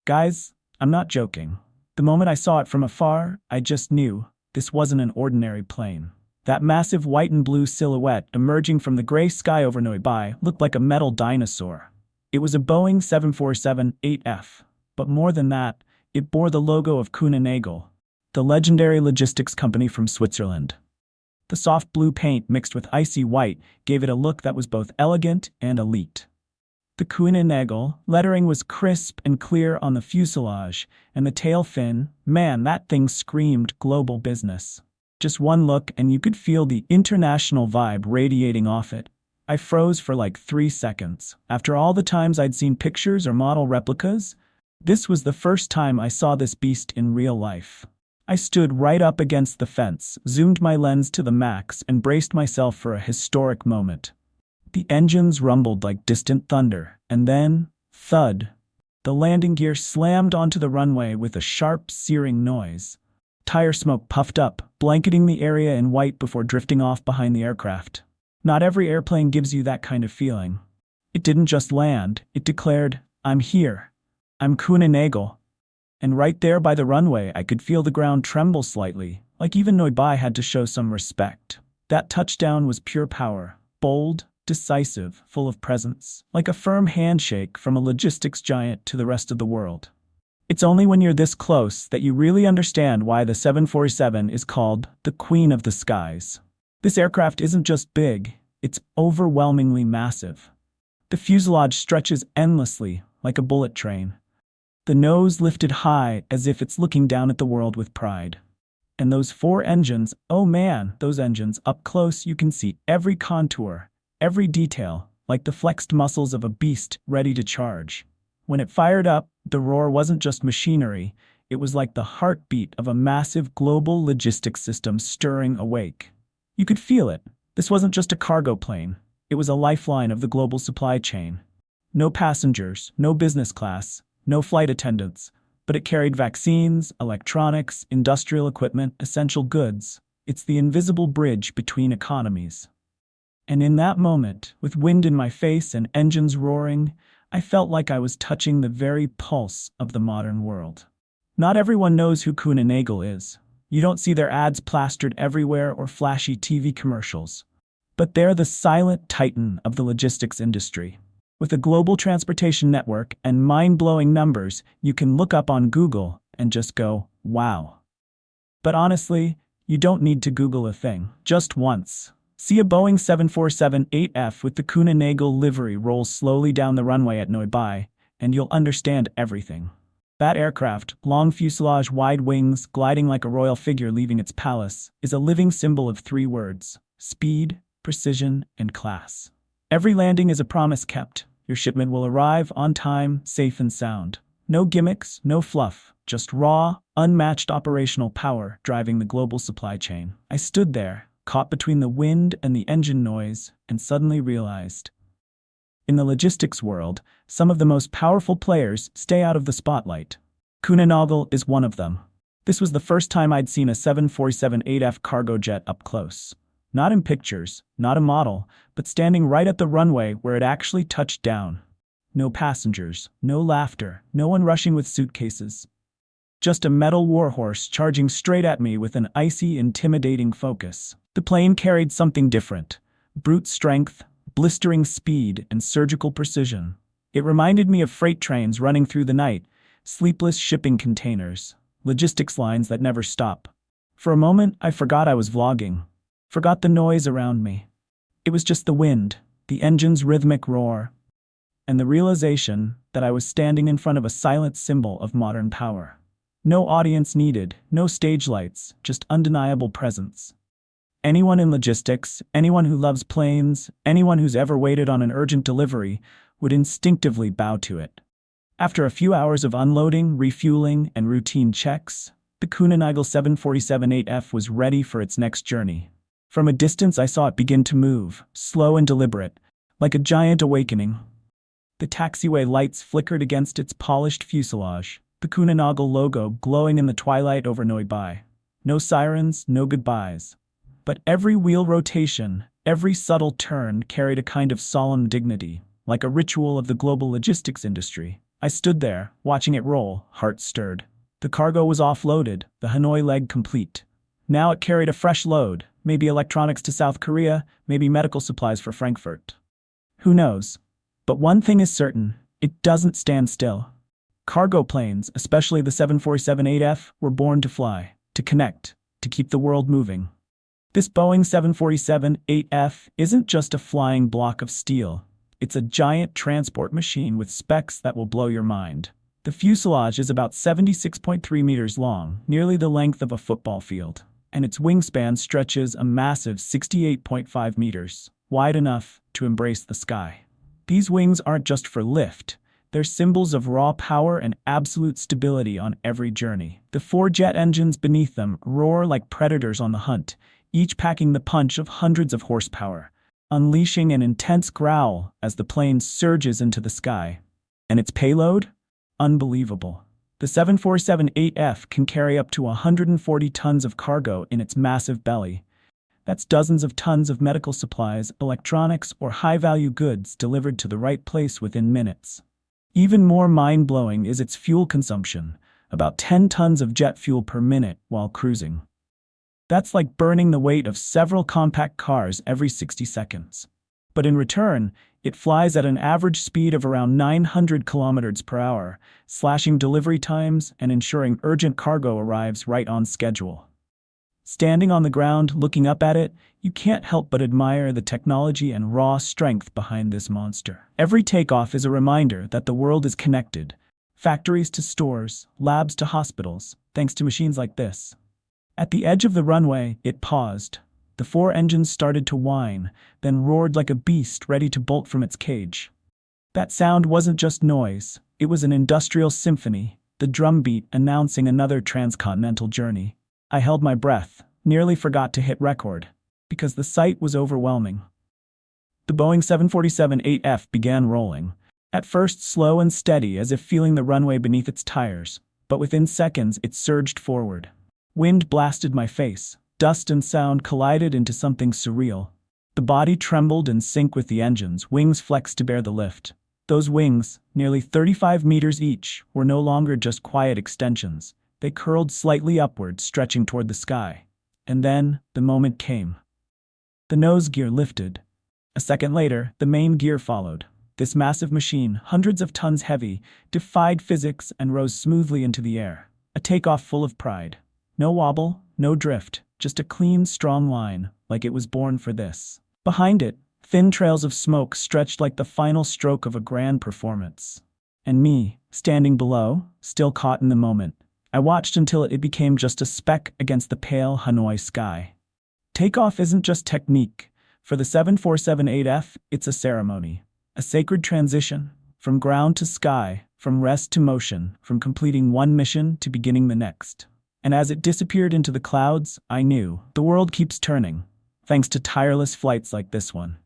Guys, I'm not joking. The moment I saw it from afar, I just knew this wasn't an ordinary plane. That massive white and blue silhouette emerging from the gray sky over Nui looked like a metal dinosaur. It was a Boeing 747-8F, but more than that, it bore the logo of Kuehne+Nagel, the legendary logistics company from Switzerland. The soft blue paint mixed with icy white gave it a look that was both elegant and elite. The Kuehne+Nagel lettering was crisp and clear on the fuselage, and the tail fin, man, that thing screamed global business. Just one look and you could feel the international vibe radiating off it. I froze for like 3 seconds. After all the times I'd seen pictures or model replicas, this was the first time I saw this beast in real life. I stood right up against the fence, zoomed my lens to the max, and braced myself for a historic moment. The engines rumbled like distant thunder, and then, thud, the landing gear slammed onto the runway with a sharp, searing noise. Tire smoke puffed up, blanketing the area in white before drifting off behind the aircraft. Not every airplane gives you that kind of feeling. It didn't just land, it declared, "I'm here. I'm Kuehne+Nagel." And right there by the runway, I could feel the ground tremble slightly, like even Nui had to show some respect. That touchdown was pure power, bold, decisive, full of presence, like a firm handshake from a logistics giant to the rest of the world. It's only when you're this close that you really understand why the 747 is called the Queen of the Skies. This aircraft isn't just big, it's overwhelmingly massive. The fuselage stretches endlessly, like a bullet train. The nose lifted high as if it's looking down at the world with pride. And those 4 engines, oh man, those engines, up close you can see every contour, every detail, like the flexed muscles of a beast ready to charge. When it fired up, the roar wasn't just machinery, it was like the heartbeat of a massive global logistics system stirring awake. You could feel it. This wasn't just a cargo plane, it was a lifeline of the global supply chain. No passengers, no business class, no flight attendants, but it carried vaccines, electronics, industrial equipment, essential goods. It's the invisible bridge between economies. And in that moment, with wind in my face and engines roaring, I felt like I was touching the very pulse of the modern world. Not everyone knows who Kuehne+Nagel is. You don't see their ads plastered everywhere or flashy TV commercials. But they're the silent titan of the logistics industry. With a global transportation network and mind-blowing numbers, you can look up on Google and just go, wow. But honestly, you don't need to Google a thing. Just once. See a Boeing 747-8F with the Kuehne+Nagel livery roll slowly down the runway at Nui, and you'll understand everything. That aircraft, long fuselage, wide wings, gliding like a royal figure leaving its palace, is a living symbol of 3 words: speed, precision, and class. Every landing is a promise kept. Your shipment will arrive on time, safe and sound. No gimmicks, no fluff, just raw, unmatched operational power driving the global supply chain. I stood there, caught between the wind and the engine noise, and suddenly realized. In the logistics world, some of the most powerful players stay out of the spotlight. Kuehne+Nagel is one of them. This was the first time I'd seen a 747-8F cargo jet up close. Not in pictures, not a model, but standing right at the runway where it actually touched down. No passengers, no laughter, no one rushing with suitcases. Just a metal warhorse charging straight at me with an icy, intimidating focus. The plane carried something different: brute strength, blistering speed, and surgical precision. It reminded me of freight trains running through the night, sleepless shipping containers, logistics lines that never stop. For a moment, I forgot I was vlogging. Forgot the noise around me. It was just the wind, the engine's rhythmic roar, and the realization that I was standing in front of a silent symbol of modern power. No audience needed, no stage lights, just undeniable presence. Anyone in logistics, anyone who loves planes, anyone who's ever waited on an urgent delivery would instinctively bow to it. After a few hours of unloading, refueling, and routine checks, the Kuehne+Nagel 747-8F was ready for its next journey. From a distance I saw it begin to move, slow and deliberate, like a giant awakening. The taxiway lights flickered against its polished fuselage, the Kuehne+Nagel logo glowing in the twilight over Nui. No sirens, no goodbyes. But every wheel rotation, every subtle turn carried a kind of solemn dignity, like a ritual of the global logistics industry. I stood there, watching it roll, heart stirred. The cargo was offloaded, the Hanoi leg complete. Now it carried a fresh load, maybe electronics to South Korea, maybe medical supplies for Frankfurt. Who knows? But one thing is certain, it doesn't stand still. Cargo planes, especially the 747-8F, were born to fly, to connect, to keep the world moving. This Boeing 747-8F isn't just a flying block of steel. It's a giant transport machine with specs that will blow your mind. The fuselage is about 76.3 meters long, nearly the length of a football field, and its wingspan stretches a massive 68.5 meters, wide enough to embrace the sky. These wings aren't just for lift. They're symbols of raw power and absolute stability on every journey. The 4 jet engines beneath them roar like predators on the hunt, each packing the punch of hundreds of horsepower, unleashing an intense growl as the plane surges into the sky. And its payload? Unbelievable. The 747-8F can carry up to 140 tons of cargo in its massive belly. That's dozens of tons of medical supplies, electronics, or high-value goods delivered to the right place within minutes. Even more mind-blowing is its fuel consumption, about 10 tons of jet fuel per minute while cruising. That's like burning the weight of several compact cars every 60 seconds. But in return, it flies at an average speed of around 900 kilometers per hour, slashing delivery times and ensuring urgent cargo arrives right on schedule. Standing on the ground, looking up at it, you can't help but admire the technology and raw strength behind this monster. Every takeoff is a reminder that the world is connected. Factories to stores, labs to hospitals, thanks to machines like this. At the edge of the runway, it paused. The 4 engines started to whine, then roared like a beast ready to bolt from its cage. That sound wasn't just noise, it was an industrial symphony, the drumbeat announcing another transcontinental journey. I held my breath, nearly forgot to hit record, because the sight was overwhelming. The Boeing 747-8F began rolling, at first slow and steady as if feeling the runway beneath its tires, but within seconds it surged forward. Wind blasted my face, dust and sound collided into something surreal. The body trembled in sync with the engines, wings flexed to bear the lift. Those wings, nearly 35 meters each, were no longer just quiet extensions. They curled slightly upward, stretching toward the sky. And then, the moment came. The nose gear lifted. A second later, the main gear followed. This massive machine, hundreds of tons heavy, defied physics and rose smoothly into the air. A takeoff full of pride. No wobble, no drift, just a clean, strong line, like it was born for this. Behind it, thin trails of smoke stretched like the final stroke of a grand performance. And me, standing below, still caught in the moment. I watched until it became just a speck against the pale Hanoi sky. Takeoff isn't just technique. For the 747-8F, it's a ceremony. A sacred transition, from ground to sky, from rest to motion, from completing one mission to beginning the next. And as it disappeared into the clouds, I knew, the world keeps turning, thanks to tireless flights like this one.